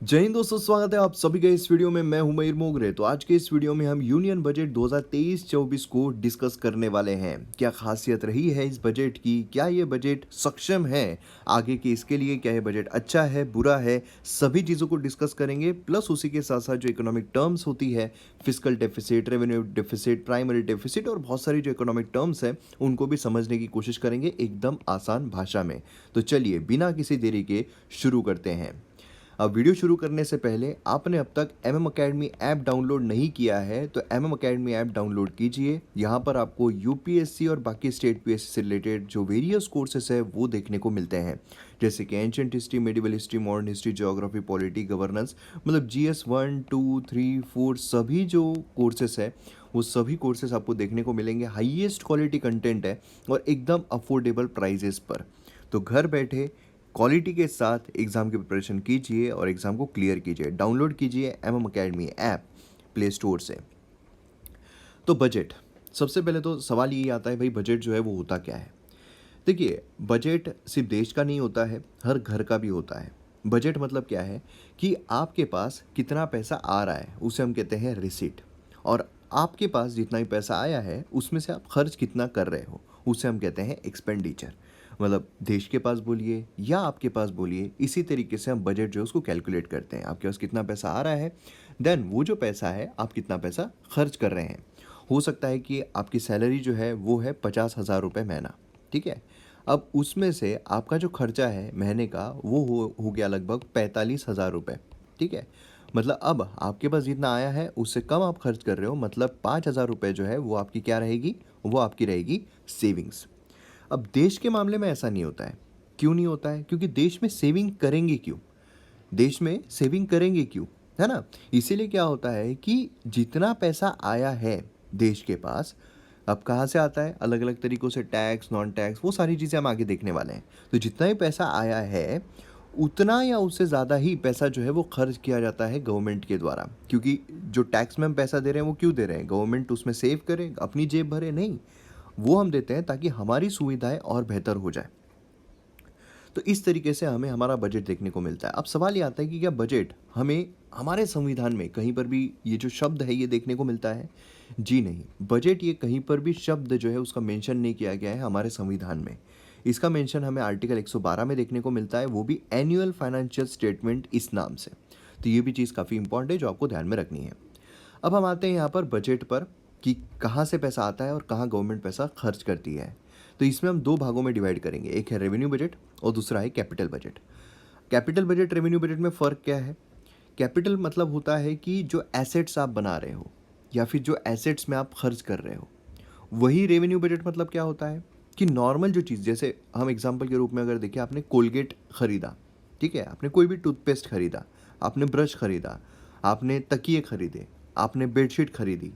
जय हिंद दोस्तों, स्वागत है आप सभी का इस वीडियो में। मैं हूं मयूर मोगरे। तो आज के इस वीडियो में हम यूनियन बजट 2023-24 को डिस्कस करने वाले हैं। क्या खासियत रही है इस बजट की, क्या ये बजट सक्षम है आगे के इसके लिए, क्या ये बजट अच्छा है बुरा है, सभी चीज़ों को डिस्कस करेंगे। प्लस उसी के साथ साथ जो इकोनॉमिक टर्म्स होती है, physical deficit, revenue deficit, primary deficit और बहुत सारी जो इकोनॉमिक टर्म्स है उनको भी समझने की कोशिश करेंगे एकदम आसान भाषा में। तो चलिए बिना किसी देरी के शुरू करते हैं। अब वीडियो शुरू करने से पहले आपने अब तक एम अकेडमी ऐप डाउनलोड नहीं किया है तो एम अकेडमी ऐप डाउनलोड कीजिए। यहाँ पर आपको यूपीएससी और बाकी स्टेट पीएससी से रिलेटेड जो वेरियस कोर्सेस है वो देखने को मिलते हैं, जैसे कि ancient history, medieval history, modern history, geography, polity, governance, मतलब जीएस 1, 2, 3, 4 सभी जो कोर्सेस है वो सभी कोर्सेस आपको देखने को मिलेंगे। हाईएस्ट क्वालिटी कंटेंट है और एकदम अफोर्डेबल प्राइजेस पर। तो घर बैठे क्वालिटी के साथ एग्ज़ाम की प्रिपरेशन कीजिए और एग्ज़ाम को क्लियर कीजिए। डाउनलोड कीजिए M academy app play store से। तो बजट, सबसे पहले तो सवाल यही आता है भाई बजट जो है वो होता क्या है। देखिए, बजट सिर्फ देश का नहीं होता है, हर घर का भी होता है। बजट मतलब क्या है कि आपके पास कितना पैसा आ रहा है उसे हम कहते हैं रिसीट, और आपके पास जितना भी पैसा आया है उसमें से आप खर्च कितना कर रहे हो उसे हम कहते हैं एक्सपेंडिचर। मतलब देश के पास बोलिए या आपके पास बोलिए, इसी तरीके से हम बजट जो है उसको कैलकुलेट करते हैं। आपके पास कितना पैसा आ रहा है, देन वो जो पैसा है आप कितना पैसा खर्च कर रहे हैं। हो सकता है कि आपकी सैलरी जो है वो है 50,000 रुपये महीना, ठीक है। अब उसमें से आपका जो खर्चा है महीने का वो हो गया लगभग 45,000 रुपये, ठीक है। मतलब अब आपके पास जितना आया है उससे कम आप खर्च कर रहे हो, मतलब 5,000 रुपये जो है वो आपकी क्या रहेगी, वो आपकी रहेगी सेविंग्स। अब देश के मामले में ऐसा नहीं होता है। क्यों नहीं होता है? क्योंकि देश में सेविंग करेंगे क्यों? देश में सेविंग करेंगे क्यों, है ना? इसीलिए क्या होता है कि जितना पैसा आया है देश के पास, अब कहाँ से आता है, अलग अलग तरीक़ों से, टैक्स, नॉन टैक्स, वो सारी चीज़ें हम आगे देखने वाले हैं। तो जितना भी पैसा आया है उतना या उससे ज़्यादा ही पैसा जो है वो खर्च किया जाता है गवर्नमेंट के द्वारा। क्योंकि जो टैक्स में हम पैसा दे रहे हैं वो क्यों दे रहे हैं? गवर्नमेंट उसमें सेव करे, अपनी जेब भरे? नहीं, वो हम देते हैं ताकि हमारी सुविधाएं और बेहतर हो जाए। तो इस तरीके से हमें हमारा बजट देखने को मिलता है। अब सवाल ये आता है कि क्या बजट हमें हमारे संविधान में कहीं पर भी ये जो शब्द है ये देखने को मिलता है? जी नहीं, बजट ये कहीं पर भी शब्द जो है उसका मेंशन नहीं किया गया है हमारे संविधान में। इसका मेंशन हमें आर्टिकल 112 में देखने को मिलता है, वो भी एनुअल फाइनेंशियल स्टेटमेंट इस नाम से। तो ये भी चीज़ काफ़ी इंपॉर्टेंट है जो आपको ध्यान में रखनी है। अब हम आते हैं यहाँ पर बजट पर कि कहाँ से पैसा आता है और कहाँ गवर्नमेंट पैसा खर्च करती है। तो इसमें हम दो भागों में डिवाइड करेंगे, एक है रेवेन्यू बजट और दूसरा है capital budget. Capital budget, revenue budget में फ़र्क क्या है? कैपिटल मतलब होता है कि जो एसेट्स आप बना रहे हो या फिर जो एसेट्स में आप खर्च कर रहे हो। वही रेवेन्यू बजट मतलब क्या होता है कि नॉर्मल जो चीज़, जैसे हम एग्जांपल के रूप में अगर देखें, आपने कोलगेट खरीदा, ठीक है, आपने कोई भी टूथपेस्ट खरीदा, आपने ब्रश खरीदा, आपने तकिए खरीदे, आपने बेडशीट खरीदी,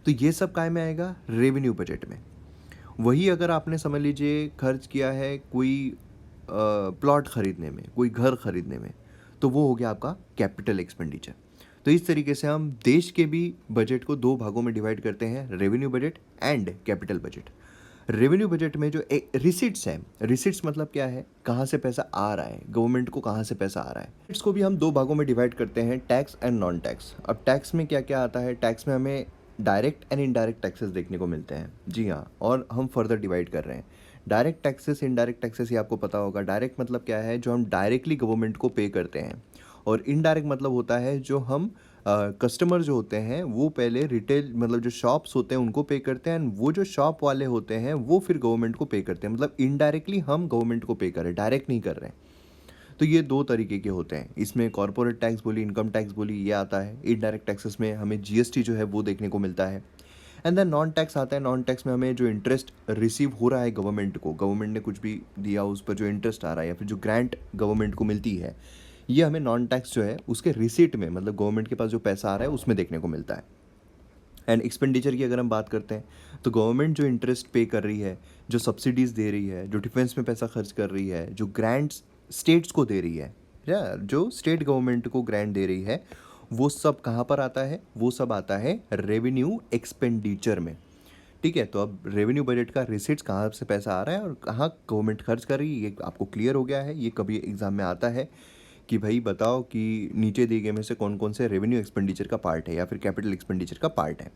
तो ये सब काय में आएगा, रेवेन्यू बजट में। वही अगर आपने समझ लीजिए खर्च किया है कोई प्लॉट खरीदने में, कोई घर खरीदने में, तो वो हो गया आपका कैपिटल एक्सपेंडिचर। तो इस तरीके से हम देश के भी बजट को दो भागों में डिवाइड करते हैं, revenue budget and capital budget. Revenue budget में जो रिसिट्स हैं, रिसिट्स मतलब क्या है, कहाँ से पैसा आ रहा है, गवर्नमेंट को कहाँ से पैसा आ रहा है। इसको भी हम दो भागों में डिवाइड करते हैं, टैक्स एंड नॉन टैक्स। अब टैक्स में क्या क्या आता है? टैक्स में हमें डायरेक्ट एंड इनडायरेक्ट टैक्सेस देखने को मिलते हैं, जी हाँ, और हम फर्दर डिवाइड कर रहे हैं। डायरेक्ट टैक्सेस, इनडायरेक्ट टैक्सेस, ये आपको पता होगा। डायरेक्ट मतलब क्या है, जो हम डायरेक्टली गवर्नमेंट को पे करते हैं, और इनडायरेक्ट मतलब होता है जो हम कस्टमर जो होते हैं वो पहले रिटेल, मतलब जो शॉप्स होते हैं उनको पे करते हैं, एंड वो जो शॉप वाले होते हैं वो फिर गवर्नमेंट को पे करते हैं। मतलब इनडायरेक्टली हम गवर्नमेंट को पे कर रहे हैं, डायरेक्ट नहीं कर रहे हैं। तो ये दो तरीके के होते हैं, इसमें कॉर्पोरेट टैक्स बोली, इनकम टैक्स बोली, ये आता है। इनडायरेक्ट टैक्सेस में हमें जीएसटी जो है वो देखने को मिलता है। एंड देन नॉन टैक्स आता है। नॉन टैक्स में हमें जो इंटरेस्ट रिसीव हो रहा है गवर्नमेंट को, गवर्नमेंट ने कुछ भी दिया उस पर जो इंटरेस्ट आ रहा है या फिर जो ग्रांट गवर्नमेंट को मिलती है, ये हमें नॉन टैक्स जो है उसके रिसीट में, मतलब गवर्नमेंट के पास जो पैसा आ रहा है उसमें देखने को मिलता है। एंड एक्सपेंडिचर की अगर हम बात करते हैं तो गवर्नमेंट जो इंटरेस्ट पे कर रही है, जो सब्सिडीज़ दे रही है, जो डिफेंस में पैसा खर्च कर रही है, जो ग्रांट्स स्टेट्स को दे रही है, या जो स्टेट गवर्नमेंट को ग्रांट दे रही है, वो सब कहाँ पर आता है? वो सब आता है रेवेन्यू एक्सपेंडिचर में, ठीक है। तो अब रेवेन्यू बजट का रिसिट्स, कहाँ से पैसा आ रहा है और कहाँ गवर्नमेंट खर्च कर रही है, ये आपको क्लियर हो गया है। ये कभी एग्जाम में आता है कि भाई बताओ कि नीचे दिए गए में से कौन कौन से रेवेन्यू एक्सपेंडिचर का पार्ट है या फिर कैपिटल एक्सपेंडिचर का पार्ट है।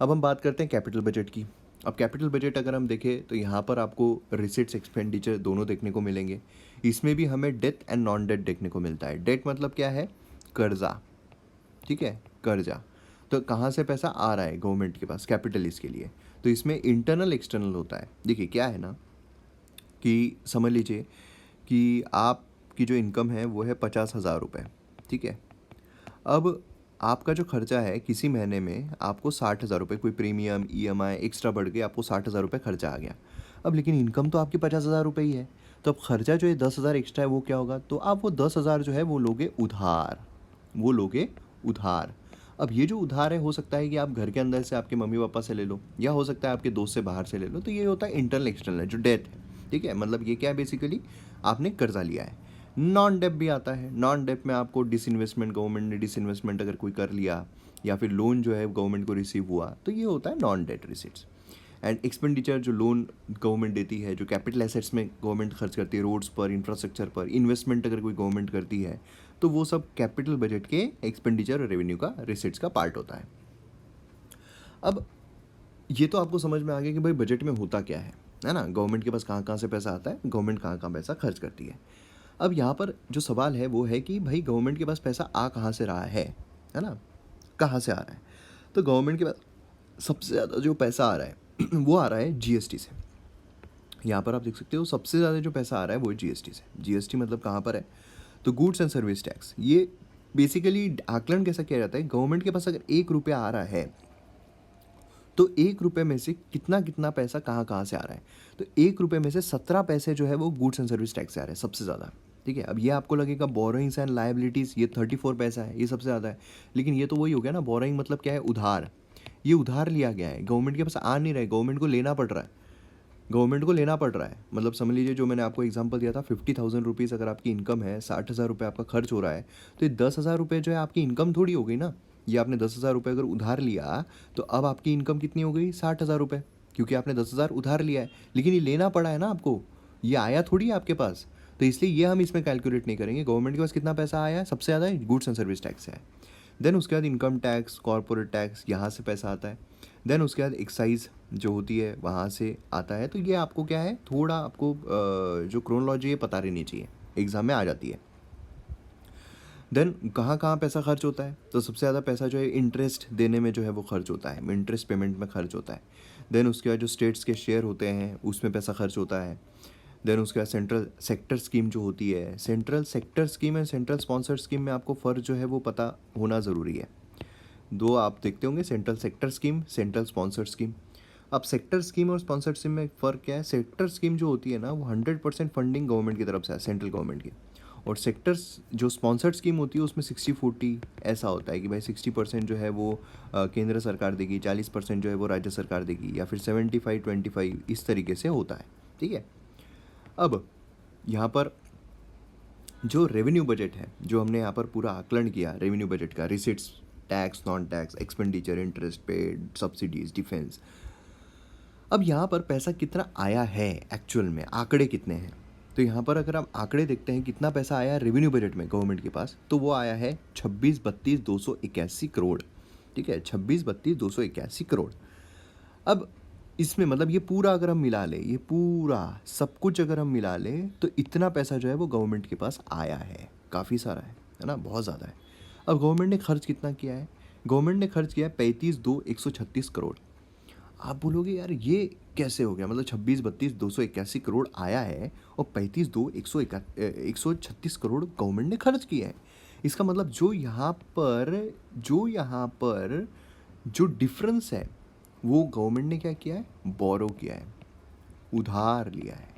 अब हम बात करते हैं कैपिटल बजट की। अब कैपिटल बजट अगर हम देखें तो यहाँ पर आपको रिसिट्स एक्सपेंडिचर दोनों देखने को मिलेंगे। इसमें भी हमें डेट एंड नॉन डेट देखने को मिलता है। डेट मतलब क्या है? कर्जा, ठीक है, कर्जा। तो कहाँ से पैसा आ रहा है गवर्नमेंट के पास कैपिटल इसके लिए? तो इसमें इंटरनल एक्सटर्नल होता है। देखिए क्या है ना कि समझ लीजिए कि आपकी जो इनकम है वो है 50,000 रुपये, ठीक है। अब आपका जो खर्चा है किसी महीने में आपको 60,000 रुपये, कोई प्रीमियम ईएमआई एक्स्ट्रा बढ़ के आपको 60,000 रुपये खर्चा आ गया। अब लेकिन इनकम तो आपकी 50,000 रुपये ही है। तो अब खर्चा जो है 10,000 एक्स्ट्रा है, वो क्या होगा? तो आप वो 10,000 जो है वो लोगे उधार, वो लोगे उधार। अब ये जो उधार है, हो सकता है कि आप घर के अंदर से आपके मम्मी पापा से ले लो, या हो सकता है आपके दोस्त से बाहर से ले लो। तो ये होता है इंटरनल एक्सटर्नल जो डेट है, ठीक है। मतलब ये क्या है? बेसिकली आपने कर्जा लिया है। नॉन डेप भी आता है। नॉन डेप में आपको डिसइन्वेस्टमेंट, गवर्नमेंट ने डिसइन्वेस्टमेंट अगर कोई कर लिया, या फिर लोन जो है गवर्नमेंट को रिसीव हुआ, तो ये होता है non debt receipts. And expenditure जो लोन गवर्नमेंट देती है, जो कैपिटल एसेट्स में गवर्नमेंट खर्च करती है, रोड्स पर, इंफ्रास्ट्रक्चर पर, इन्वेस्टमेंट अगर कोई गवर्नमेंट करती है, तो वो सब कैपिटल बजट के एक्सपेंडिचर और रेवेन्यू का, रिसिट्स का पार्ट होता है। अब ये तो आपको समझ में आ गया कि भाई बजट में होता क्या है ना। गवर्नमेंट के पास कहाँ कहाँ से पैसा आता है, गवर्नमेंट कहाँ कहाँ पैसा खर्च करती है। अब यहाँ पर जो सवाल है वो है कि भाई गवर्नमेंट के पास पैसा आ कहाँ से रहा है ना, कहाँ से आ रहा है? तो गवर्नमेंट के पास सबसे ज़्यादा जो पैसा आ रहा है वो आ रहा है जीएसटी से। यहाँ पर आप देख सकते हो सबसे ज़्यादा जो पैसा आ रहा है वो जीएसटी से। जीएसटी मतलब कहाँ पर है? तो गुड्स एंड सर्विस टैक्स। ये बेसिकली आकलन कैसा किया जाता है? गवर्नमेंट के पास अगर 1 रुपया आ रहा है, तो 1 रुपये में से कितना कितना पैसा कहाँ कहाँ से आ रहा है? तो 1 रुपये में से 17 पैसे जो है वो गुड्स एंड सर्विस टैक्स से आ रहे हैं सबसे ज़्यादा, ठीक है। अब ये आपको लगेगा बोरोइंग्स एंड लायबिलिटीज़, ये 34 पैसा है, ये सबसे ज़्यादा है। लेकिन ये तो वही हो गया ना, बोरोइंग मतलब क्या है? उधार। ये उधार लिया गया है, गवर्नमेंट के पास आ नहीं रहा है, गवर्नमेंट को लेना पड़ रहा है। गवर्नमेंट को लेना पड़ रहा है, मतलब समझ लीजिए जो मैंने आपको एग्जांपल दिया था, 50,000 रुपीज़ अगर आपकी इनकम है, 60,000 रुपये आपका खर्च हो रहा है, तो ये 10,000 रुपये जो है आपकी इनकम थोड़ी हो गई ना। ये आपने 10,000 रुपये अगर उधार लिया, तो अब आपकी इनकम कितनी हो गई? 60,000 रुपये, क्योंकि आपने 10,000 उधार लिया है। लेकिन ये लेना पड़ा है ना आपको, ये आया थोड़ी है आपके पास। तो इसलिए ये हम इसमें कैलकुलेट नहीं करेंगे। गवर्नमेंट के पास कितना पैसा आया है? सबसे ज़्यादा गुड्स एंड सर्विस टैक्स है। देन उसके बाद इनकम टैक्स, कॉर्पोरेट टैक्स, यहाँ से पैसा आता है। देन उसके बाद एक्साइज जो होती है वहाँ से आता है। तो ये आपको क्या है, थोड़ा आपको जो क्रोनोलॉजी है पता रहनी चाहिए, एग्ज़ाम में आ जाती है। देन कहाँ कहाँ पैसा खर्च होता है? तो सबसे ज़्यादा पैसा जो है इंटरेस्ट देने में जो है वो खर्च होता है, इंटरेस्ट पेमेंट में खर्च होता है। देन उसके बाद जो स्टेट्स के शेयर होते हैं उसमें पैसा खर्च होता है। देन उसके बाद सेंट्रल सेक्टर स्कीम जो होती है, central sector scheme and central sponsored scheme में आपको फ़र्क जो है वो पता होना ज़रूरी है। दो आप देखते होंगे, central sector scheme, central sponsored scheme. अब सेक्टर स्कीम और स्पॉन्सर्ड स्कीम में फ़र्क क्या है? सेक्टर स्कीम जो होती है ना, वो 100% फंडिंग गवर्नमेंट की तरफ से है, सेंट्रल गवर्नमेंट की। और सेक्टर्स जो स्पॉन्सर्ड स्कीम होती है उसमें 60-40 ऐसा होता है कि भाई 60% जो है वो केंद्र सरकार देगी, 40% जो है वो राज्य सरकार देगी, या फिर 75-25 इस तरीके से होता है, ठीक है। अब यहाँ पर जो रेवेन्यू बजट है, जो हमने यहाँ पर पूरा आकलन किया रेवेन्यू बजट का, receipts, tax, non tax, expenditure, interest paid, subsidies, defence. अब यहाँ पर पैसा कितना आया है एक्चुअल में, आंकड़े कितने हैं? तो यहाँ पर अगर हम आंकड़े देखते हैं कितना पैसा आया रेवेन्यू बजट में गवर्नमेंट के पास, तो वो आया है 26-32-281 करोड़, ठीक है, 26-32-281 करोड़। अब इसमें मतलब ये पूरा अगर हम मिला ले, ये पूरा सब कुछ अगर हम मिला ले, तो इतना पैसा जो है वो गवर्नमेंट के पास आया है। काफ़ी सारा है ना, बहुत ज़्यादा है। अब गवर्नमेंट ने खर्च कितना किया है? गवर्नमेंट ने खर्च किया है 35,2,136 करोड़। आप बोलोगे यार ये कैसे हो गया? मतलब 26-32-281 करोड़ आया है और 35,2,136 करोड़ गवर्नमेंट ने खर्च किया है। इसका मतलब जो डिफरेंस है वो गवर्नमेंट ने क्या किया है? बोरो किया है, उधार लिया है।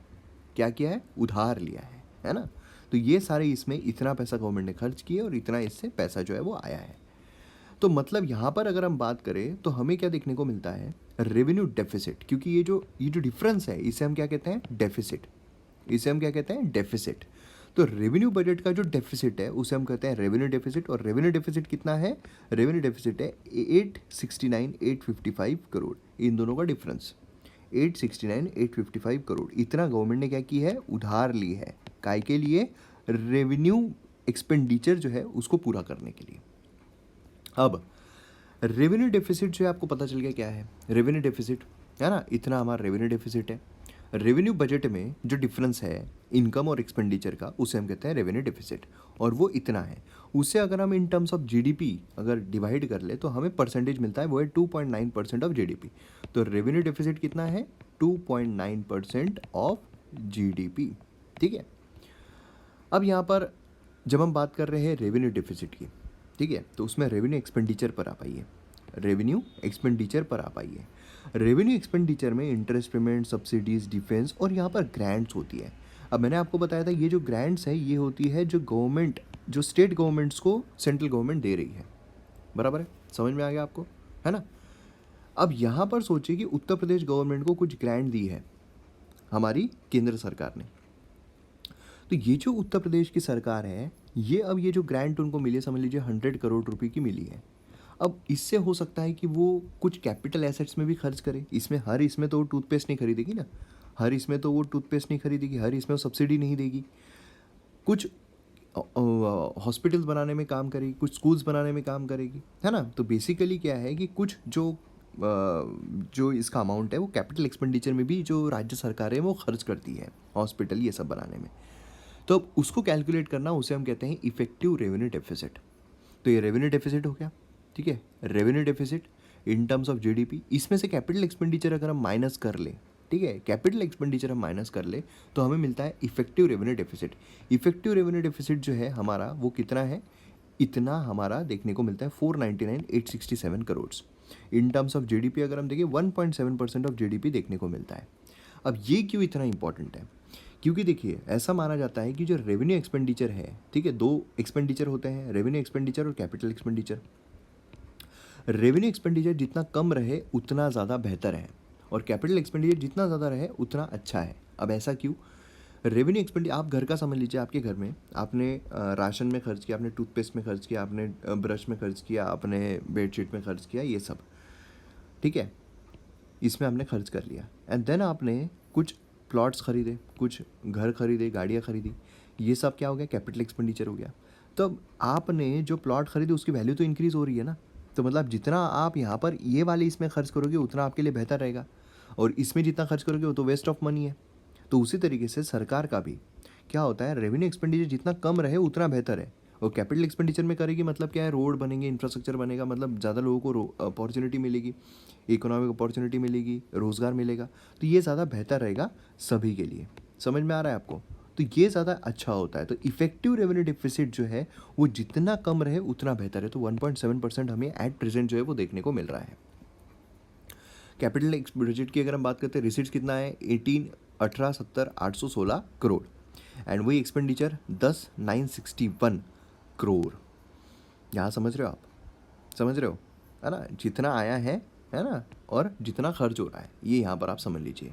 क्या किया है? उधार लिया है ना। तो ये सारे इसमें इतना पैसा गवर्नमेंट ने खर्च किया और इतना इससे पैसा जो है वो आया है। तो मतलब यहाँ पर अगर हम बात करें तो हमें क्या देखने को मिलता है? Revenue deficit. क्योंकि ये जो डिफरेंस है इसे हम क्या कहते हैं? डेफिसिट। इसे हम क्या कहते हैं? डेफिसिट। तो रेवेन्यू बजट का जो डेफिसिट है उसे हम कहते हैं रेवेन्यू डेफिसिट। और रेवेन्यू डेफिसिट कितना है? रेवेन्यू डेफिसिट है 869,855 करोड़। इन दोनों का डिफरेंस 869,855 करोड़। इतना गवर्नमेंट ने क्या की है? उधार ली है। काय के लिए? रेवेन्यू एक्सपेंडिचर जो है उसको पूरा करने के लिए। अब रेवेन्यू डेफिसिट जो है आपको पता चल गया क्या है। रेवेन्यू डेफिसिट है ना, इतना हमारा रेवेन्यू डेफिसिट है। रेवेन्यू बजट में जो डिफरेंस है इनकम और एक्सपेंडिचर का, उसे हम कहते हैं रेवेन्यू डेफिसिट, और वो इतना है। उसे अगर हम इन टर्म्स ऑफ जीडीपी अगर डिवाइड कर ले तो हमें परसेंटेज मिलता है, वो है 2.9% ऑफ जीडीपी। तो रेवेन्यू डेफिसिट कितना है, 2.9% ऑफ जीडीपी। ठीक है। अब यहाँ पर जब हम बात कर रहे हैं रेवेन्यू डेफिसिट की, ठीक है, तो उसमें रेवेन्यू एक्सपेंडिचर पर आ पाइए, रेवेन्यू एक्सपेंडिचर पर आ पाइए। रेवेन्यू एक्सपेंडिचर में इंटरेस्ट पेमेंट, सब्सिडीज, डिफेंस और यहाँ पर ग्रांट्स होती है। अब मैंने आपको बताया था ये जो ग्रांट्स है ये होती है जो गवर्नमेंट, जो स्टेट गवर्नमेंट्स को सेंट्रल गवर्नमेंट दे रही है। बराबर है, समझ में आ गया आपको, है ना। अब यहाँ पर सोचिए कि उत्तर प्रदेश गवर्नमेंट को कुछ ग्रांट दी है हमारी केंद्र सरकार ने। तो ये जो उत्तर प्रदेश की सरकार है, ये अब ये जो ग्रांट उनको मिली है, समझ लीजिए 100 करोड़ रुपए की मिली है। अब इससे हो सकता है कि वो कुछ कैपिटल एसेट्स में भी खर्च करे। इसमें तो वो टूथपेस्ट नहीं खरीदेगी ना, हर इसमें तो वो टूथपेस्ट नहीं खरीदेगी, हर इसमें वो सब्सिडी नहीं देगी। कुछ हॉस्पिटल्स बनाने में काम करेगी, कुछ स्कूल्स बनाने में काम करेगी, है ना। तो बेसिकली क्या है कि कुछ जो इसका अमाउंट है वो कैपिटल एक्सपेंडिचर में भी जो राज्य सरकार है वो खर्च करती है हॉस्पिटल ये सब बनाने में। तो अब उसको कैलकुलेट करना, उसे हम कहते हैं इफेक्टिव रेवेन्यू डेफिसिट। तो ये रेवेन्यू डेफिसिट हो गया, ठीक है, revenue deficit in terms of GDP. इसमें से कैपिटल एक्सपेंडिचर अगर हम माइनस कर ले, ठीक है, कैपिटल एक्सपेंडिचर हम माइनस कर ले तो हमें मिलता है effective revenue deficit. Effective revenue deficit जो है हमारा वो कितना है, इतना हमारा देखने को मिलता है 499,867 crore. In terms of GDP अगर हम देखें 1.7% ऑफ जीडीपी देखने को मिलता है। अब ये क्यों इतना इंपॉर्टेंट है, क्योंकि देखिए ऐसा माना जाता है कि जो रेवेन्यू एक्सपेंडिचर है, ठीक है, दो एक्सपेंडिचर होते हैं, रेवेन्यू एक्सपेंडिचर और कैपिटल एक्सपेंडिचर। रेवेन्यू एक्सपेंडिचर जितना कम रहे उतना ज़्यादा बेहतर है, और कैपिटल एक्सपेंडिचर जितना ज़्यादा रहे उतना अच्छा है। अब ऐसा क्यों, रेवेन्यू एक्सपेंडिचर आप घर का समझ लीजिए, आपके घर में आपने राशन में खर्च किया, आपने टूथपेस्ट में खर्च किया, आपने ब्रश में खर्च किया, आपने बेडशीट में खर्च किया, ये सब, ठीक है, इसमें आपने खर्च कर लिया। एंड देन आपने कुछ प्लॉट्स खरीदे, कुछ घर खरीदे, गाड़ियाँ खरीदी, ये सब क्या हो गया, कैपिटल एक्सपेंडिचर हो गया। तो अब आपने जो प्लॉट खरीदे उसकी वैल्यू तो इंक्रीज़ हो रही है ना, तो मतलब जितना आप यहाँ पर ये वाले इसमें खर्च करोगे उतना आपके लिए बेहतर रहेगा, और इसमें जितना खर्च करोगे वो तो वेस्ट ऑफ मनी है। तो उसी तरीके से सरकार का भी क्या होता है, रेवेन्यू एक्सपेंडिचर जितना कम रहे उतना बेहतर है, और कैपिटल एक्सपेंडिचर में करेगी मतलब क्या है, रोड बनेंगे, इंफ्रास्ट्रक्चर बनेगा, मतलब ज़्यादा लोगों को अपॉर्चुनिटी मिलेगी, इकोनॉमिक अपॉर्चुनिटी मिलेगी, रोज़गार मिलेगा, तो ये ज़्यादा बेहतर रहेगा सभी के लिए। समझ में आ रहा है आपको, तो ये ज़्यादा अच्छा होता है। तो इफेक्टिव रेवेन्यू डिफिसिट जो है वो जितना कम रहे उतना बेहतर है। तो 1.7% हमें एट प्रेजेंट जो है वो देखने को मिल रहा है। कैपिटल बजट की अगर हम बात करते हैं, रिसीट्स कितना है, 18,70,816 करोड़, एंड वही एक्सपेंडिचर 10,961 करोड़। यहाँ समझ रहे हो आप, समझ रहे हो, है ना, जितना आया है ना, और जितना खर्च हो रहा है, ये यहाँ पर आप समझ लीजिए।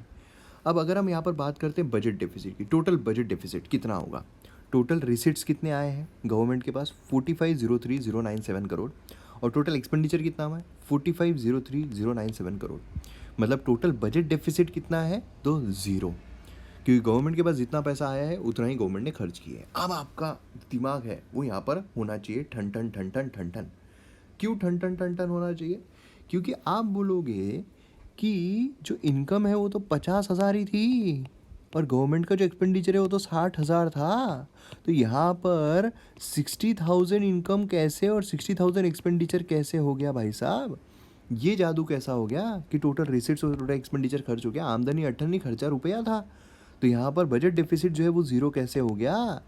अब अगर हम यहाँ पर बात करते हैं बजट डेफिसिट की, टोटल बजट डेफिसिट कितना होगा, टोटल रिसीट्स कितने आए हैं गवर्नमेंट के पास, 45,03,097 करोड़, और टोटल एक्सपेंडिचर कितना हुआ है, 45,03,097 करोड़। मतलब टोटल बजट डेफिसिट कितना है, तो ज़ीरो, क्योंकि गवर्नमेंट के पास जितना पैसा आया है उतना ही गवर्नमेंट ने खर्च किया है। अब आपका दिमाग है वो यहाँ पर होना चाहिए ठन ठन ठन ठन ठन ठन। क्यों ठन ठन ठन ठन होना चाहिए, क्योंकि आप बोलोगे कि जो इनकम है वो तो 50,000 ही थी, और गवर्नमेंट का जो एक्सपेंडिचर है वो तो 60,000 था। तो यहाँ पर 60,000 इनकम कैसे और 60,000 एक्सपेंडिचर कैसे हो गया भाई साहब, ये जादू कैसा हो गया कि टोटल रिसीट्स और टोटल एक्सपेंडिचर खर्च हो गया, आमदनी 98 खर्चा रुपया था। तो यहाँ पर बजट डेफिसिट जो है वो ज़ीरो कैसे हो गया,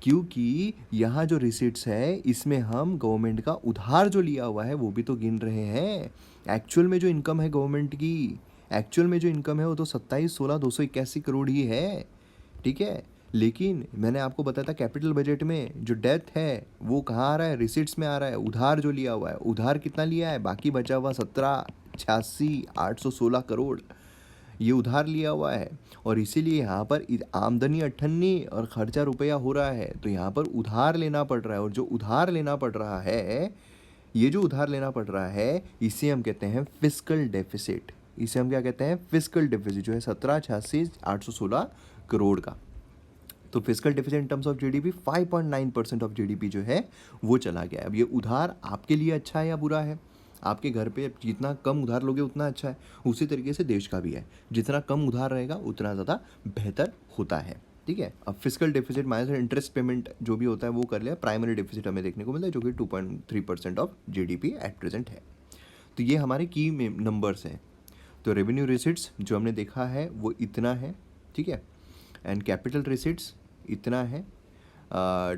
क्योंकि यहाँ जो रिसीट्स है इसमें हम गवर्नमेंट का उधार जो लिया हुआ है वो भी तो गिन रहे हैं। एक्चुअल में जो इनकम है गवर्नमेंट की, एक्चुअल में जो इनकम है वो तो 27,16,281 करोड़ ही है, ठीक है। लेकिन मैंने आपको बताया था कैपिटल बजट में जो डेथ है वो कहाँ आ रहा है, रिसीट्स में आ रहा है, उधार जो लिया हुआ है, उधार कितना लिया है, बाकी बचा हुआ 17,86,816 करोड़, ये उधार लिया हुआ है। और इसीलिए यहाँ पर आमदनी 98 और खर्चा रुपया हो रहा है, तो यहाँ पर उधार लेना पड़ रहा है, और जो उधार लेना पड़ रहा है, ये जो उधार लेना पड़ रहा है इसे हम कहते हैं फिस्कल डेफिसिट। इसे हम क्या कहते हैं, फिस्कल डेफिसिट, जो है 17,86,816 करोड़ का, तो physical deficit in terms of GDP 5.9% of GDP जो है वो चला गया है। अब ये उधार आपके लिए अच्छा है या बुरा है? आपके घर पे जितना कम उधार लोगे उतना अच्छा है, उसी तरीके से देश का भी है, जितना कम उधार रहेगा उतना ज़्यादा बेहतर होता है। ठीक है, अब physical deficit minus interest payment जो भी होता है वो कर लिया, प्राइमरी डेफिसिट हमें देखने को मिलता है जो कि 2.3% ऑफ जीडीपी एट प्रेजेंट है। तो ये हमारे की नंबर्स हैं। तो रेवेन्यू रिसिट्स जो हमने देखा है वो इतना है, ठीक है, एंड कैपिटल रिसिट्स इतना है,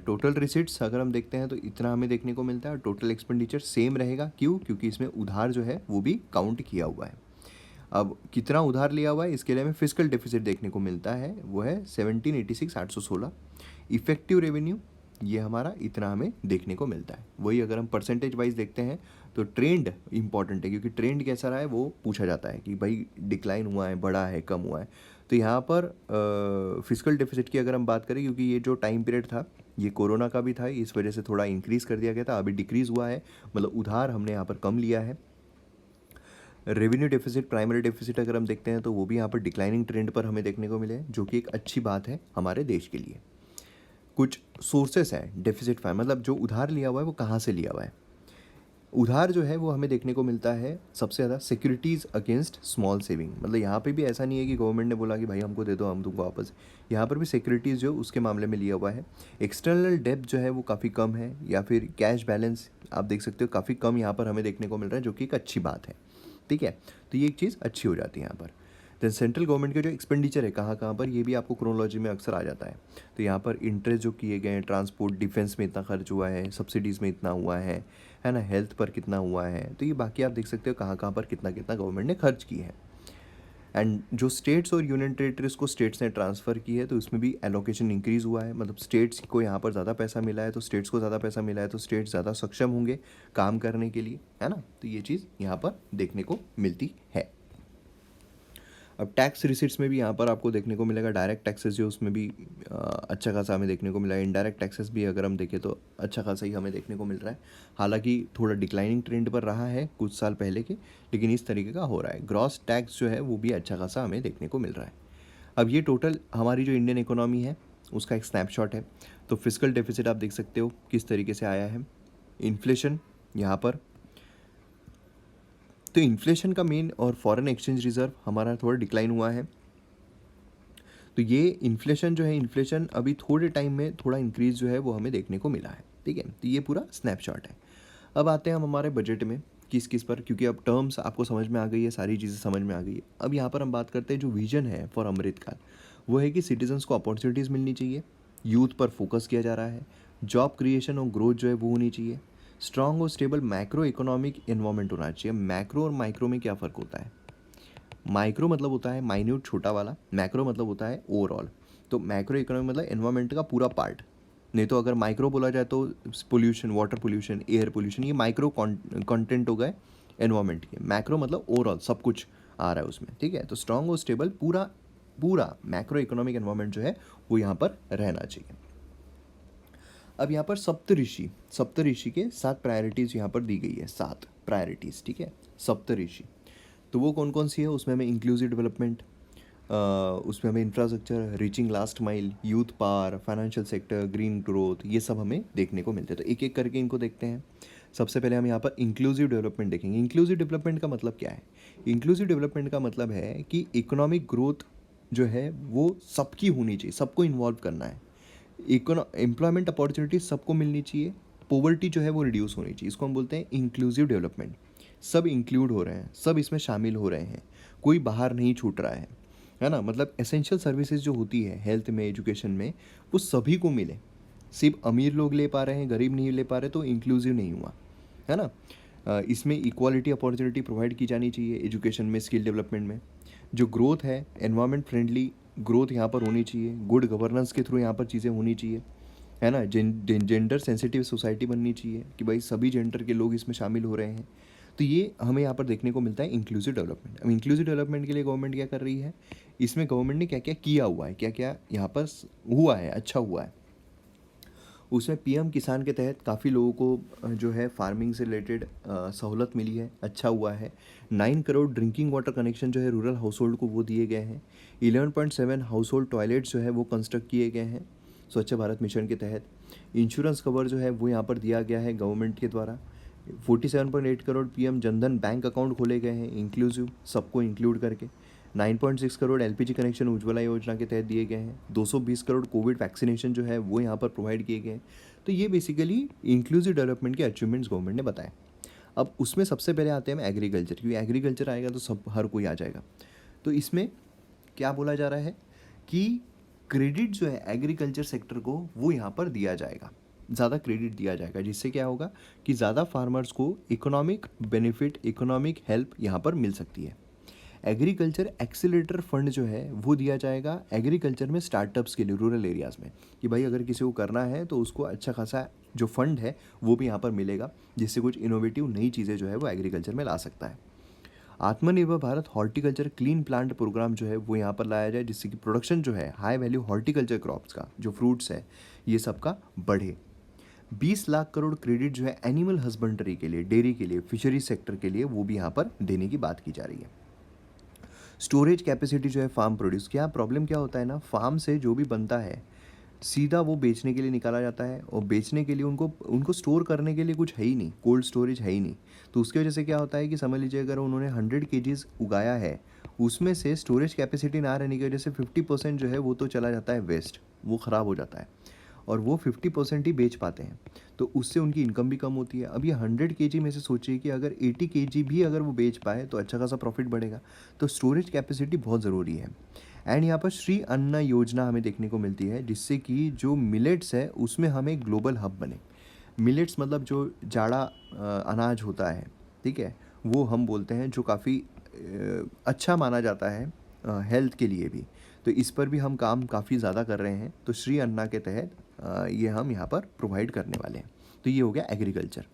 टोटल रिसिट्स अगर हम देखते हैं तो इतना हमें देखने को मिलता है। टोटल एक्सपेंडिचर सेम रहेगा, क्यों? क्योंकि इसमें उधार जो है वो भी काउंट किया हुआ है। अब कितना उधार लिया हुआ है इसके लिए हमें फिजिकल डेफिसिट देखने को मिलता है, वो है 1786,816। इफेक्टिव रेवेन्यू ये हमारा इतना हमें देखने को मिलता है। वही अगर हम परसेंटेज वाइज देखते हैं तो ट्रेंड इंपॉर्टेंट है, क्योंकि ट्रेंड कैसा रहा है वो पूछा जाता है कि भाई डिक्लाइन हुआ है, बढ़ा है, कम हुआ है। तो यहाँ पर फिजिकल डेफिसिट की अगर हम बात करें, क्योंकि ये जो टाइम पीरियड था ये कोरोना का भी था, इस वजह से थोड़ा इंक्रीज़ कर दिया गया था, अभी डिक्रीज़ हुआ है, मतलब उधार हमने यहाँ पर कम लिया है। रेवेन्यू डेफिसिट, प्राइमरी डेफिसिट अगर हम देखते हैं तो वो भी यहाँ पर डिक्लाइनिंग ट्रेंड पर हमें देखने को मिले, जो कि एक अच्छी बात है हमारे देश के लिए। कुछ सोर्सेस हैं डेफिसिट फाइल, मतलब जो उधार लिया हुआ है वो कहाँ से लिया हुआ है। उधार जो है वो हमें देखने को मिलता है सबसे ज़्यादा सिक्योरिटीज़ अगेंस्ट स्मॉल सेविंग, मतलब यहाँ पे भी ऐसा नहीं है कि गवर्नमेंट ने बोला कि भाई हमको दे दो हम तुमको वापस, यहाँ पर भी सिक्योरिटीज़ जो उसके मामले में लिया हुआ है। एक्सटर्नल डेब्ट जो है वो काफ़ी कम है, या फिर कैश बैलेंस आप देख सकते हो काफ़ी कम यहाँ पर हमें देखने को मिल रहा है, जो कि एक अच्छी बात है। ठीक है, तो ये एक चीज़ अच्छी हो जाती है यहाँ पर। देन सेंट्रल गवर्नमेंट के जो एक्सपेंडिचर है कहाँ कहाँ पर, ये भी आपको क्रोनोलॉजी में अक्सर आ जाता है। तो यहाँ पर इंटरेस्ट जो किए गए हैं, ट्रांसपोर्ट डिफेंस में इतना खर्च हुआ है, सब्सिडीज़ में इतना हुआ है ना, हेल्थ पर कितना हुआ है, तो ये बाकी आप देख सकते हो कहाँ पर कितना कितना गवर्नमेंट ने खर्च की है। एंड जो स्टेट्स और यूनियन टेरिटरीज को स्टेट्स ने ट्रांसफ़र की है तो उसमें भी एलोकेशन इंक्रीज़ हुआ है, मतलब स्टेट्स को यहाँ पर ज़्यादा पैसा मिला है, तो स्टेट्स को ज़्यादा पैसा मिला है तो स्टेट्स ज़्यादा सक्षम होंगे काम करने के लिए, है ना। तो ये चीज़ यहाँ पर देखने को मिलती है। अब टैक्स रिसिट्स में भी यहाँ पर आपको देखने को मिलेगा डायरेक्ट टैक्सेस जो उसमें भी अच्छा खासा हमें देखने को मिला है। इनडायरेक्ट टैक्सेस भी अगर हम देखें तो अच्छा खासा ही हमें देखने को मिल रहा है, हालांकि थोड़ा डिक्लाइनिंग ट्रेंड पर रहा है कुछ साल पहले के, लेकिन इस तरीके का हो रहा है। ग्रॉस टैक्स जो है वो भी अच्छा खासा हमें देखने को मिल रहा है। अब ये टोटल हमारी जो इंडियन इकोनॉमी है उसका एक स्नैपशॉट है। तो फिजिकल डेफिसिट आप देख सकते हो किस तरीके से आया है। इन्फ्लेशन यहाँ पर, तो इन्फ्लेशन का मेन और फॉरेन एक्सचेंज रिजर्व हमारा थोड़ा डिक्लाइन हुआ है। तो ये इन्फ्लेशन जो है, इन्फ्लेशन अभी थोड़े टाइम में थोड़ा इंक्रीज जो है वो हमें देखने को मिला है। ठीक है, तो ये पूरा स्नैपशॉट है। अब आते हैं हम हमारे बजट में किस किस पर, क्योंकि अब टर्म्स आपको समझ में आ गई है, सारी चीज़ें समझ में आ गई है। अब यहाँ पर हम बात करते हैं जो विजन है फॉर अमृतकाल, वो है कि सिटीजन्स को अपॉर्चुनिटीज़ मिलनी चाहिए, यूथ पर फोकस किया जा रहा है, जॉब क्रिएशन और ग्रोथ जो है वो होनी चाहिए, स्ट्रॉन्ग और स्टेबल मैक्रो इकोनॉमिक इन्वायरमेंट होना चाहिए। मैक्रो और माइक्रो में क्या फ़र्क होता है? माइक्रो मतलब होता है माइन्यूट छोटा वाला, मैक्रो मतलब होता है ओवरऑल। तो मैक्रो इकोनॉमिक मतलब एनवायरमेंट का पूरा पार्ट। नहीं तो अगर माइक्रो बोला जाए तो pollution, water pollution, air pollution, ये माइक्रो कंटेंट हो गए एनवायरमेंट के। मैक्रो मतलब ओवरऑल सब कुछ आ रहा है उसमें। ठीक है, तो स्ट्रॉन्ग और स्टेबल पूरा पूरा मैक्रो इकोनॉमिक एनवायरमेंट जो है वो यहाँ पर रहना चाहिए। अब यहाँ पर सप्तऋषि के 7 प्रायोरिटीज़ यहाँ पर दी गई है, 7 प्रायोरिटीज़। ठीक है, सप्तऋषि, तो वो कौन कौन सी है? उसमें हमें इंक्लूसिव डेवलपमेंट, उसमें हमें infrastructure, reaching last mile, youth power, financial sector, green growth, ये सब हमें देखने को मिलते हैं। तो एक एक करके इनको देखते हैं। सबसे पहले हम यहाँ पर इंक्लूसिव डेवलपमेंट देखेंगे। इंक्लूसिव डेवलपमेंट का मतलब क्या है? इंक्लूसिव डेवलपमेंट का मतलब है कि इकोनॉमिक ग्रोथ जो है वो सबकी होनी चाहिए, सबको इन्वॉल्व करना है। एम्प्लॉयमेंट अपॉर्चुनिटी सबको मिलनी चाहिए, पोवर्टी जो है वो रिड्यूस होनी चाहिए। इसको हम बोलते हैं इंक्लूसिव डेवलपमेंट। सब इंक्लूड हो रहे हैं, सब इसमें शामिल हो रहे हैं, कोई बाहर नहीं छूट रहा है ना। मतलब एसेंशियल सर्विसेज जो होती है हेल्थ में, एजुकेशन में, वो सभी को मिले। सिर्फ अमीर लोग ले पा रहे हैं, गरीब नहीं ले पा रहे, तो इंक्लूसिव नहीं हुआ, है ना। इसमें इक्वालिटी अपॉर्चुनिटी प्रोवाइड की जानी चाहिए एजुकेशन में, स्किल डेवलपमेंट में। जो ग्रोथ है, एनवायरमेंट फ्रेंडली ग्रोथ यहाँ पर होनी चाहिए, गुड गवर्नेंस के थ्रू यहाँ पर चीज़ें होनी चाहिए, है ना। जेंडर सेंसिटिव सोसाइटी बननी चाहिए कि भाई सभी जेंडर के लोग इसमें शामिल हो रहे हैं। तो ये हमें यहाँ पर देखने को मिलता है इंक्लूसिव डेवलपमेंट। अब इंक्लूसिव डेवलपमेंट के लिए गवर्नमेंट क्या कर रही है, इसमें गवर्नमेंट ने क्या क्या किया हुआ है, क्या क्या यहाँ पर हुआ है, अच्छा हुआ है। उसमें पीएम किसान के तहत काफ़ी लोगों को जो है फार्मिंग से रिलेटेड सहूलत मिली है, अच्छा हुआ है। 9 करोड़ ड्रिंकिंग वाटर कनेक्शन जो है रूरल हाउस होल्ड को वो दिए गए हैं। 11.7 हाउस होल्ड टॉयलेट्स जो है वो कंस्ट्रक्ट किए गए हैं। स्वच्छ भारत मिशन के तहत। इंश्योरेंस कवर जो है वो यहाँ पर दिया गया है गवर्नमेंट के द्वारा। 47.8 crore PM Jan Dhan bank account खोले गए हैं, इंक्लूसिव, सबको इंक्लूड करके। 9.6 करोड़ एलपीजी कनेक्शन उज्ज्वला योजना के तहत दिए गए हैं। 220 करोड़ कोविड वैक्सीनेशन जो है वो यहाँ पर प्रोवाइड किए गए हैं। तो ये बेसिकली इंक्लूसिव डेवलपमेंट के अचीवमेंट्स गवर्नमेंट ने बताए। अब उसमें सबसे पहले आते हैं हम एग्रीकल्चर, क्योंकि एग्रीकल्चर आएगा तो सब हर कोई आ जाएगा। तो इसमें क्या बोला जा रहा है कि क्रेडिट जो है एग्रीकल्चर सेक्टर को वो यहाँ पर दिया जाएगा, ज़्यादा क्रेडिट दिया जाएगा, जिससे क्या होगा कि ज़्यादा फार्मर्स को इकोनॉमिक बेनिफिट, इकोनॉमिक हेल्प यहाँ पर मिल सकती है। एग्रीकल्चर एक्सीलरेटर फंड जो है वो दिया जाएगा एग्रीकल्चर में स्टार्टअप्स के लिए रूरल एरियाज़ में, कि भाई अगर किसी को करना है तो उसको अच्छा खासा जो फंड है वो भी यहाँ पर मिलेगा, जिससे कुछ इनोवेटिव नई चीज़ें जो है वो एग्रीकल्चर में ला सकता है। Aatmanirbhar Bharat horticulture clean plant program जो है वो यहाँ पर लाया जाए, जिससे कि प्रोडक्शन जो है हाई वैल्यू हॉर्टिकल्चर क्रॉप्स का, जो फ्रूट्स है ये सब का बढ़े। 20 लाख करोड़ क्रेडिट जो है एनिमल हस्बेंड्री के लिए, डेयरी के लिए, फिशरी सेक्टर के लिए वो भी यहाँ पर देने की बात की जा रही है। स्टोरेज कैपेसिटी जो है फार्म प्रोड्यूस, क्या प्रॉब्लम क्या होता है ना, फार्म से जो भी बनता है सीधा वो बेचने के लिए निकाला जाता है, और बेचने के लिए उनको स्टोर करने के लिए कुछ है ही नहीं, कोल्ड स्टोरेज है ही नहीं। तो उसकी वजह से क्या होता है कि समझ लीजिए अगर उन्होंने 100 केजीज उगाया है, उसमें से स्टोरेज कैपेसिटी ना रहने की वजह से 50% जो है वो तो चला जाता है वेस्ट, वो ख़राब हो जाता है, और वो 50% ही बेच पाते हैं। तो उससे उनकी इनकम भी कम होती है। अब ये 100 केजी में से सोचिए कि अगर 80 केजी भी अगर वो बेच पाए तो अच्छा खासा प्रॉफिट बढ़ेगा। तो स्टोरेज कैपेसिटी बहुत ज़रूरी है। एंड यहाँ पर श्री अन्न योजना हमें देखने को मिलती है, जिससे कि जो मिलेट्स है उसमें हमें ग्लोबल हब बने। मिलेट्स मतलब जो जाड़ा अनाज होता है, ठीक है, वो हम बोलते हैं, जो काफ़ी अच्छा माना जाता है हेल्थ के लिए भी। तो इस पर भी हम काम काफ़ी ज़्यादा कर रहे हैं। तो श्री अन्ना के तहत ये हम यहाँ पर प्रोवाइड करने वाले हैं। तो ये हो गया एग्रीकल्चर।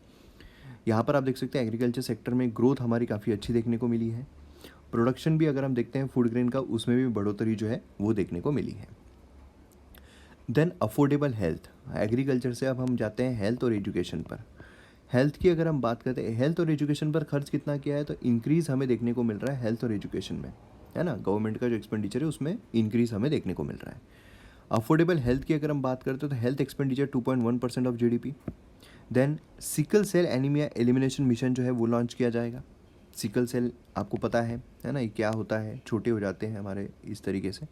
यहाँ पर आप देख सकते हैं एग्रीकल्चर सेक्टर में ग्रोथ हमारी काफ़ी अच्छी देखने को मिली है। प्रोडक्शन भी अगर हम देखते हैं फूड ग्रेन का, उसमें भी बढ़ोतरी जो है वो देखने को मिली है। देन अफोर्डेबल हेल्थ, एग्रीकल्चर से अब हम जाते हैं हेल्थ और एजुकेशन पर। हेल्थ की अगर हम बात करते हैं, हेल्थ और एजुकेशन पर खर्च कितना किया है, तो इंक्रीज़ हमें देखने को मिल रहा है हेल्थ और एजुकेशन में, है ना। गवर्नमेंट का जो एक्सपेंडिचर है उसमें इंक्रीज़ हमें देखने को मिल रहा है। अफोर्डेबल हेल्थ की अगर हम बात करते हैं तो health expenditure 2.1% of GDP. Then sickle cell anaemia elimination mission जो है वो लॉन्च किया जाएगा। सिकल सेल आपको पता है ना, ये क्या होता है, छोटे हो जाते हैं हमारे इस तरीके से।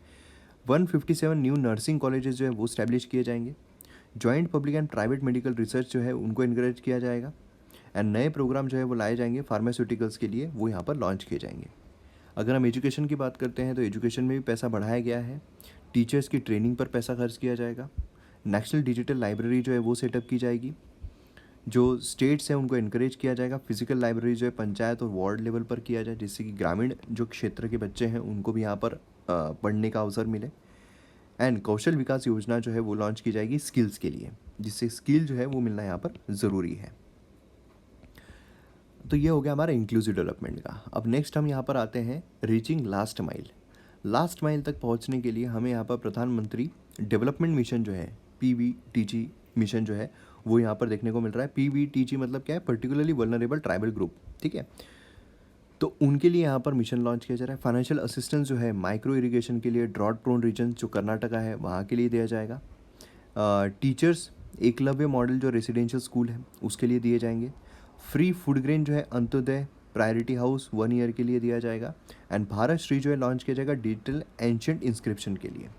157 न्यू नर्सिंग कॉलेजेस जो है वो स्टैब्लिश किए जाएंगे। Joint public and private medical research जो है उनको इनकरेज किया जाएगा। एंड नए प्रोग्राम जो है वो लाए जाएंगे फार्मास्यूटिकल्स के लिए, वो यहाँ पर लॉन्च किए जाएंगे। अगर हम एजुकेशन की बात करते हैं तो एजुकेशन में भी पैसा बढ़ाया गया है। टीचर्स की ट्रेनिंग पर पैसा खर्च किया जाएगा। नेशनल डिजिटल लाइब्रेरी जो है वो सेटअप की जाएगी। जो स्टेट्स हैं उनको इनकरेज किया जाएगा। फिजिकल लाइब्रेरी जो है पंचायत और वार्ड लेवल पर किया जाए, जिससे कि ग्रामीण जो क्षेत्र के बच्चे हैं उनको भी यहाँ पर पढ़ने का अवसर मिले। एंड कौशल विकास योजना जो है वो लॉन्च की जाएगी स्किल्स के लिए, जिससे स्किल जो है वो मिलना यहाँ पर ज़रूरी है। तो ये हो गया हमारा इंक्लूसिव डेवलपमेंट का। अब नेक्स्ट हम यहाँ पर आते हैं reaching last mile. Last mile तक पहुँचने के लिए हमें यहाँ पर प्रधानमंत्री डेवलपमेंट मिशन जो है, PVTG मिशन जो है वो यहाँ पर देखने को मिल रहा है। PVTG मतलब क्या है, पर्टिकुलरली वल्नरेबल ट्राइबल ग्रुप, ठीक है। तो उनके लिए यहाँ पर मिशन लॉन्च किया जा रहा है। फाइनेंशियल असिस्टेंस जो है माइक्रो इरिगेशन के लिए ड्रॉट प्रोन रीजन जो कर्नाटका है वहाँ के लिए दिया जाएगा। टीचर्स एकलव्य मॉडल जो रेसिडेंशियल स्कूल है उसके लिए दिए जाएंगे। फ्री फूड ग्रेन जो है अंत्योदय प्रायोरिटी हाउस 1 ईयर के लिए दिया जाएगा। एंड भारत श्री जो है लॉन्च किया जाएगा डिजिटल एंशेंट इंस्क्रिप्शन के लिए।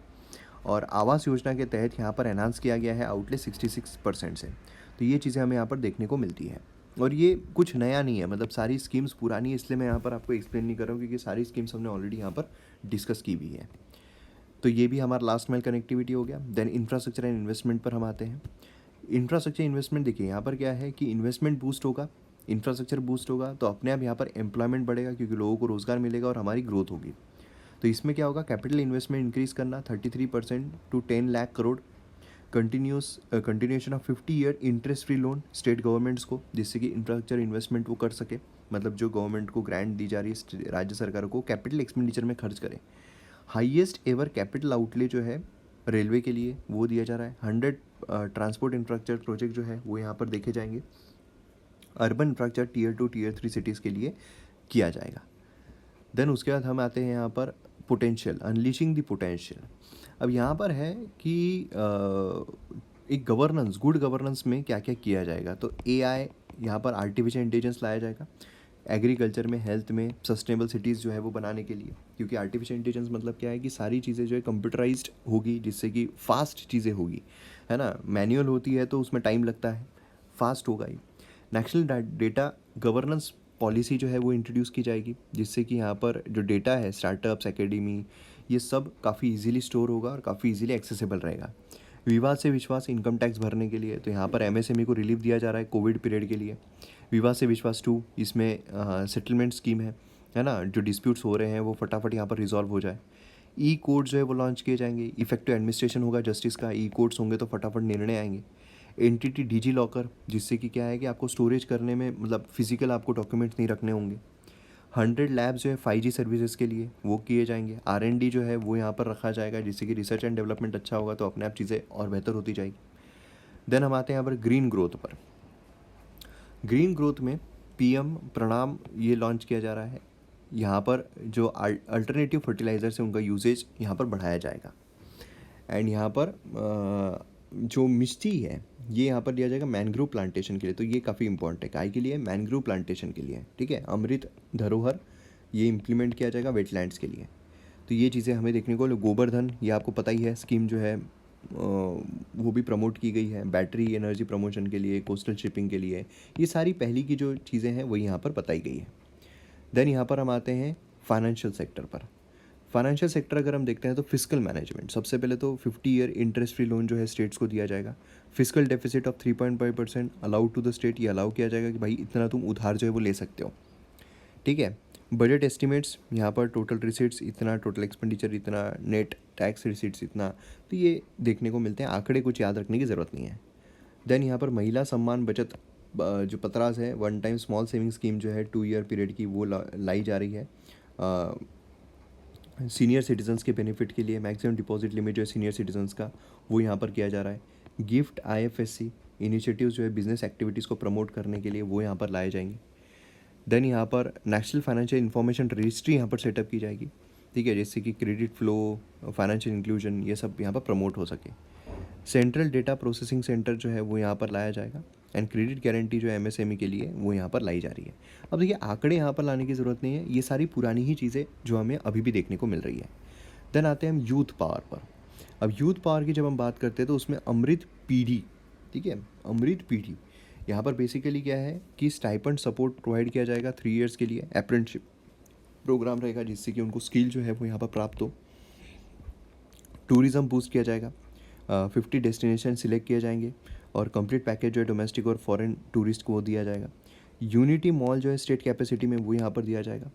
और आवास योजना के तहत यहाँ पर एनहांस किया गया है आउटले 66% से। तो ये चीज़ें हमें यहाँ पर देखने को मिलती है। और ये कुछ नया नहीं है, मतलब सारी स्कीम्स पुरानी है, इसलिए मैं यहाँ पर आपको एक्सप्लेन नहीं कर रहा हूँ, क्योंकि सारी स्कीम्स हमने ऑलरेडी यहाँ पर डिस्कस की हुई है। तो ये भी हमारा लास्ट माइल कनेक्टिविटी हो गया। देन इंफ्रास्ट्रक्चर एंड इन्वेस्टमेंट पर हम आते हैं। इंफ्रास्ट्रक्चर इन्वेस्टमेंट देखिए यहाँ पर क्या है कि इन्वेस्टमेंट बूस्ट होगा, इंफ्रास्ट्रक्चर बूस्ट होगा तो अपने आप यहाँ पर एम्प्लॉयमेंट बढ़ेगा, क्योंकि लोगों को रोज़गार मिलेगा और हमारी ग्रोथ होगी। तो इसमें क्या होगा, कैपिटल इन्वेस्टमेंट इंक्रीज़ करना 33% to 10 lakh crore. Continuation of 50 year interest free loan state governments को, जिससे कि इंफ्रास्ट्रक्चर इन्वेस्टमेंट वो कर सके, मतलब जो गवर्नमेंट को ग्रांट दी जा रही है राज्य सरकार को कैपिटल एक्सपेंडिचर में खर्च करें। हाईएस्ट एवर कैपिटल आउटले जो है रेलवे के लिए वो दिया जा रहा है। 100 ट्रांसपोर्ट इंफ्रास्ट्रक्चर प्रोजेक्ट जो है वो यहाँ पर देखे जाएंगे। Urban infrastructure tier 2 tier 3 cities के लिए किया जाएगा। देन उसके बाद हम आते हैं यहाँ पर पोटेंशियल, अनलीशिंग द पोटेंशियल। अब यहाँ पर है कि एक गवर्नेंस, गुड गवर्नेंस में क्या क्या किया जाएगा। तो AI, यहाँ पर आर्टिफिशियल इंटेलिजेंस लाया जाएगा एग्रीकल्चर में, हेल्थ में, सस्टेनेबल सिटीज़ जो है वो बनाने के लिए, क्योंकि आर्टिफिशियल इंटेलिजेंस मतलब क्या है कि सारी चीज़ें जो है कंप्यूटराइज्ड होगी, जिससे कि फास्ट चीज़ें होगी, है ना। मैनुअल होती है तो उसमें टाइम लगता है, फास्ट होगा ही। नेशनल डेटा गवर्नेंस पॉलिसी जो है वो इंट्रोड्यूस की जाएगी, जिससे कि यहाँ पर जो डेटा है स्टार्टअप्स, एकेडमी, ये सब काफ़ी इजीली स्टोर होगा और काफ़ी इजीली एक्सेसिबल रहेगा। विवाद से विश्वास इनकम टैक्स भरने के लिए, तो यहाँ पर MSME को रिलीफ दिया जा रहा है कोविड पीरियड के लिए। विवाद से विश्वास 2, इसमें सेटलमेंट स्कीम है ना, जो डिस्प्यूट्स हो रहे हैं वो फटाफट यहाँ पर रिजॉल्व हो जाए। कोर्ट जो है वो लॉन्च किए जाएंगे, इफेक्टिव एडमिनिस्ट्रेशन होगा जस्टिस का, कोर्ट्स होंगे तो फटाफट निर्णय आएंगे। एंटिटी डिजी लॉकर, जिससे कि क्या है कि आपको स्टोरेज करने में, मतलब फिजिकल आपको डॉक्यूमेंट्स नहीं रखने होंगे। 100 लैब्स जो है 5G सर्विसेज के लिए वो किए जाएंगे। R&D जो है वो यहाँ पर रखा जाएगा, जिससे कि रिसर्च एंड डेवलपमेंट अच्छा होगा तो अपने आप चीज़ें और बेहतर होती जाएगी। देन हम आते हैं यहाँ पर ग्रीन ग्रोथ पर। ग्रीन ग्रोथ में PM प्रणाम ये लॉन्च किया जा रहा है। यहाँ पर जो अल्टरनेटिव फर्टिलाइजर्स है उनका यूजेज यहाँ पर बढ़ाया जाएगा। एंड यहाँ पर जो मिष्टी है ये यहाँ पर दिया जाएगा मैनग्रोव प्लांटेशन के लिए। तो ये काफ़ी इंपॉर्टेंट है, काय के लिए? मैनग्रोव प्लांटेशन के लिए, ठीक है। अमृत धरोहर ये इम्प्लीमेंट किया जाएगा वेटलैंड्स के लिए। तो ये चीज़ें हमें देखने को। गोवर्धन, ये आपको पता ही है, स्कीम जो है वो भी प्रमोट की गई है बैटरी एनर्जी प्रमोशन के लिए, कोस्टल शिपिंग के लिए। ये सारी पहली की जो चीज़ें हैं वो यहाँ पर बताई गई है। देन यहाँ पर हम आते हैं फाइनेंशियल सेक्टर पर। फाइनेंशियल सेक्टर अगर हम देखते हैं तो फिस्कल मैनेजमेंट, सबसे पहले तो 50 ईयर इंटरेस्ट फ्री लोन जो है स्टेट्स को दिया जाएगा। Fiscal deficit of 3.5% allowed to the state, ये अलाउ किया जाएगा कि भाई इतना तुम उधार जो है वो ले सकते हो, ठीक है। बजट एस्टिमेट्स, यहाँ पर टोटल रिसीट्स इतना, टोटल एक्सपेंडिचर इतना, नेट टैक्स रिसीट्स इतना, तो ये देखने को मिलते हैं। आंकड़े कुछ याद रखने की ज़रूरत नहीं है। देन यहाँ पर महिला सम्मान बचत जो पत्रास है, 1 टाइम स्मॉल सेविंग स्कीम जो है 2 ईयर पीरियड की, वो लाई जा रही है। सीनियर सिटीजन्स के बेनिफिट के लिए मैक्सिमम डिपॉजिट लिमिट जो है सीनियर सिटीजन्स का वो यहाँ पर किया जा रहा है। गिफ्ट IFSC इनिशिएटिव्स जो है बिजनेस एक्टिविटीज़ को प्रमोट करने के लिए वो यहाँ पर लाए जाएंगे। देन यहाँ पर नेशनल फाइनेंशियल इन्फॉर्मेशन रजिस्ट्री यहाँ पर सेटअप की जाएगी, ठीक है, जिससे कि क्रेडिट फ्लो, फाइनेंशियल इंक्लूजन, ये सब यहाँ पर प्रमोट हो सके। सेंट्रल डेटा प्रोसेसिंग सेंटर जो है वो यहाँ पर लाया जाएगा। एंड क्रेडिट गारंटी जो MSME के लिए वो यहाँ पर लाई जा रही है। अब देखिए आंकड़े यहाँ पर लाने की ज़रूरत नहीं है, ये सारी पुरानी ही चीज़ें जो हमें अभी भी देखने को मिल रही है। देन आते हैं हम यूथ पावर पर। अब यूथ पावर की जब हम बात करते हैं तो उसमें अमृत पीढ़ी, ठीक है, अमृत पीढ़ी, यहाँ पर बेसिकली क्या है कि स्टाइपेंड सपोर्ट प्रोवाइड किया जाएगा 3 ईयर्स के लिए। अप्रेंटिसशिप प्रोग्राम रहेगा जिससे कि उनको स्किल जो है वो यहाँ पर प्राप्त हो। टूरिज़्म बूस्ट किया जाएगा, 50 डेस्टिनेशन सिलेक्ट किए जाएंगे और कंप्लीट पैकेज जो है डोमेस्टिक और फॉरेन टूरिस्ट को दिया जाएगा। यूनिटी मॉल जो है स्टेट कैपेसिटी में वो यहाँ पर दिया जाएगा।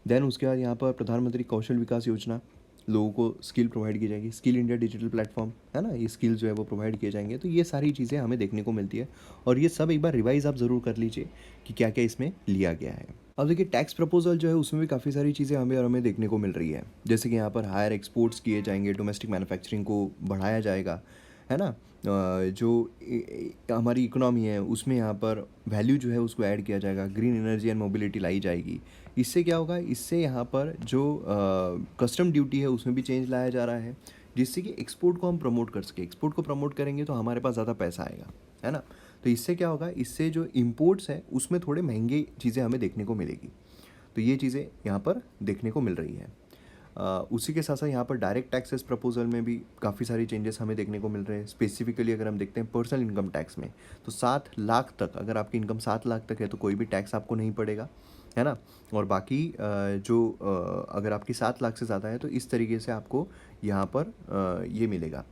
देन उसके बाद यहाँ पर प्रधानमंत्री कौशल विकास योजना, लोगों को स्किल प्रोवाइड की जाएगी। स्किल इंडिया डिजिटल प्लेटफॉर्म है ना, ये स्किल जो है वो प्रोवाइड किए जाएंगे। तो ये सारी चीज़ें हमें देखने को मिलती है और ये सब एक बार रिवाइज आप ज़रूर कर लीजिए कि क्या क्या इसमें लिया गया है। अब देखिए टैक्स प्रपोजल जो है उसमें भी काफ़ी सारी चीज़ें हमें देखने को मिल रही है, जैसे कि यहाँ पर हायर एक्सपोर्ट्स किए जाएंगे, डोमेस्टिक मैन्युफैक्चरिंग को बढ़ाया जाएगा, है ना। जो हमारी इकोनॉमी है उसमें यहाँ पर वैल्यू जो है उसको ऐड किया जाएगा। ग्रीन एनर्जी एंड मोबिलिटी लाई जाएगी। इससे क्या होगा, इससे यहाँ पर जो कस्टम ड्यूटी है उसमें भी चेंज लाया जा रहा है, जिससे कि एक्सपोर्ट को हम प्रमोट कर सके। एक्सपोर्ट को प्रमोट करेंगे तो हमारे पास ज़्यादा पैसा आएगा, है ना। तो इससे क्या होगा, इससे जो इम्पोर्ट्स हैं उसमें थोड़े महंगे चीज़ें हमें देखने को मिलेगी। तो ये चीज़ें यहाँ पर देखने को मिल रही है। उसी के साथ साथ यहाँ पर डायरेक्ट टैक्सेस प्रपोजल में भी काफ़ी सारी चेंजेस हमें देखने को मिल रहे हैं। स्पेसिफिकली अगर हम देखते हैं पर्सनल इनकम टैक्स में, तो 7 लाख तक, अगर आपकी इनकम 7 लाख तक है तो कोई भी टैक्स आपको नहीं पड़ेगा, है ना। और बाकी अगर आपकी 7 लाख से ज़्यादा है तो इस तरीके से आपको यहाँ पर ये मिलेगा,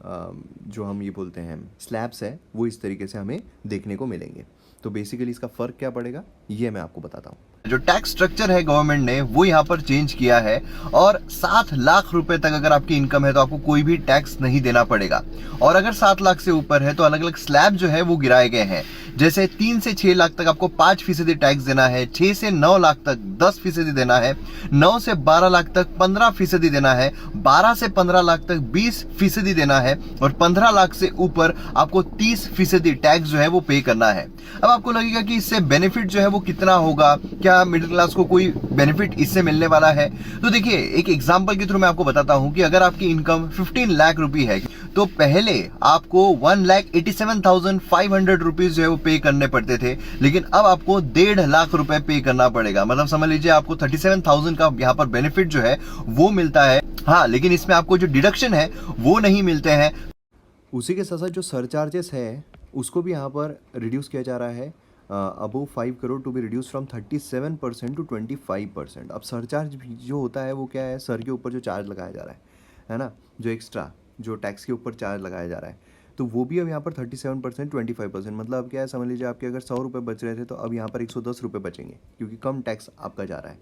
जो हम ये बोलते हैं स्लैब्स है, वो इस तरीके से हमें देखने को मिलेंगे। तो बेसिकली इसका फ़र्क क्या पड़ेगा ये मैं आपको बताता हूँ। जो टैक्स स्ट्रक्चर है गवर्नमेंट ने वो यहाँ पर चेंज किया है और 7 लाख रुपए तक अगर आपकी इनकम है तो आपको कोई भी टैक्स नहीं देना पड़ेगा। और अगर 7 लाख से ऊपर है तो अलग अलग स्लैब जो है वो गिराए गए हैं। जैसे 3 से 6 लाख तक आपको 5% टैक्स देना है, 6 से 9 लाख तक 10% देना है, 9 से 12 लाख तक 15% देना है, 12 से 15 लाख तक 20% देना है, है और 15 लाख से ऊपर आपको 30% टैक्स जो है वो पे करना है। अब आपको लगेगा कि इससे बेनिफिट जो है वो कितना होगा, क्या मिडिल क्लास को कोई बेनिफिट इससे मिलने वाला है? तो देखिए, एक एग्जांपल के थ्रू मैं आपको बताता हूं कि अगर आपकी इनकम 15 लाख रुपए है तो पहले आपको 1,87,500 रुपीज जो है वो पे करने पड़ते थे, लेकिन अब आपको 1.5 लाख रुपए पे करना पड़ेगा। मतलब समझ लीजिए आपको 37,000 का यहाँ पर बेनिफिट जो है वो मिलता है। हाँ, लेकिन इसमें आपको जो डिडक्शन है वो नहीं मिलते हैं। उसी के साथ साथ जो सरचार्जेस है उसको भी यहाँ पर रिड्यूस किया जा रहा है। Above 5 crore to be reduce from 37% to 25%। अब सरचार्ज जो होता है वो क्या है, सर के ऊपर जो चार्ज लगाया जा रहा है ना, जो एक्स्ट्रा जो टैक्स के ऊपर चार्ज लगाया जा रहा है, तो वो भी अब यहाँ पर 37% 25%। मतलब अब क्या है, समझ लीजिए आपके अगर 100 रुपये बच रहे थे तो अब यहाँ पर 110 रुपये बचेंगे क्योंकि कम टैक्स आपका जा रहा है।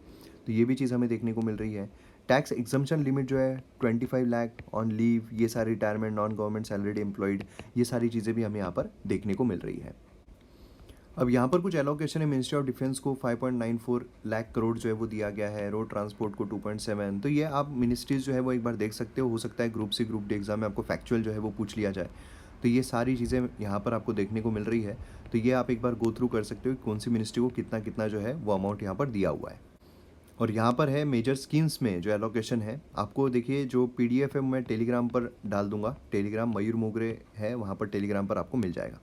तो ये भी चीज़ हमें देखने को मिल रही है। टैक्स एग्जम्पशन लिमिट जो है 25 लाख ऑन लीव, ये सारी retirement, non government salaried employed, ये सारी चीज़ें भी हमें यहाँ पर देखने को मिल रही है। अब यहाँ पर कुछ एलोकेशन है। मिनिस्ट्री ऑफ डिफेंस को 5.94 लाख करोड़ जो है वो दिया गया है, रोड ट्रांसपोर्ट को 2.7। तो ये आप मिनिस्ट्रीज जो है वो एक बार देख सकते हो सकता है group C group D exam में आपको फैक्चुअल जो है वो पूछ लिया जाए। तो ये सारी चीज़ें यहाँ पर आपको देखने को मिल रही है। तो ये आप एक बार गो थ्रू कर सकते हो कि कौन सी मिनिस्ट्री को कितना कितना जो है वो अमाउंट यहाँ पर दिया हुआ है। और यहाँ पर है मेजर स्कीम्स में जो एलोकेशन है, आपको देखिए जो PDF है मैं टेलीग्राम पर डाल दूंगा। टेलीग्राम मयूर मोगरे है, वहाँ पर टेलीग्राम पर आपको मिल जाएगा।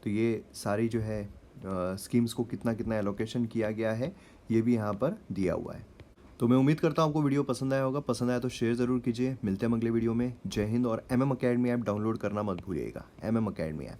तो ये सारी जो है स्कीम्स को कितना कितना एलोकेशन किया गया है ये भी यहाँ पर दिया हुआ है। तो मैं उम्मीद करता हूँ आपको वीडियो पसंद आया होगा। पसंद आया तो शेयर ज़रूर कीजिए। मिलते हैं अगले वीडियो में। जय हिंद। और MM अकेडमी ऐप डाउनलोड करना मत भूलिएगा, MM अकेडमी ऐप।